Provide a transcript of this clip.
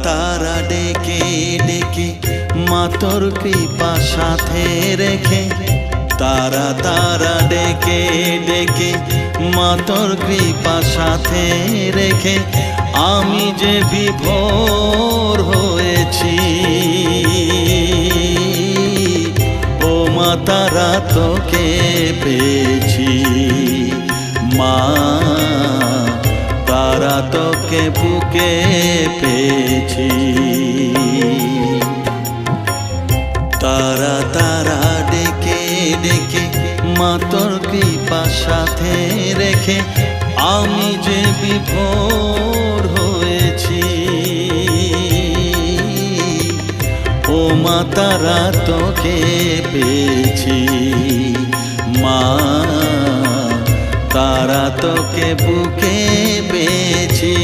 তারা ডেকে ডেকে মা তোর কৃপা সাথে রেখে, তারা তারা ডেকে ডেকে মা তোর কৃপা সাথে রেখে আমি যে বিভোর হয়েছি। ও মা তারা তোকে পেয়েছি, মা তারা তোকে বুকে পেয়েছি। তারা তারা ডেকে ডেকে মা তোর কৃপা সাথে রেখে আমি যে বিভোর হয়েছি। ও মা তারা তোকে পেয়েছি, মা তারা তোকে বুকে পেয়েছি।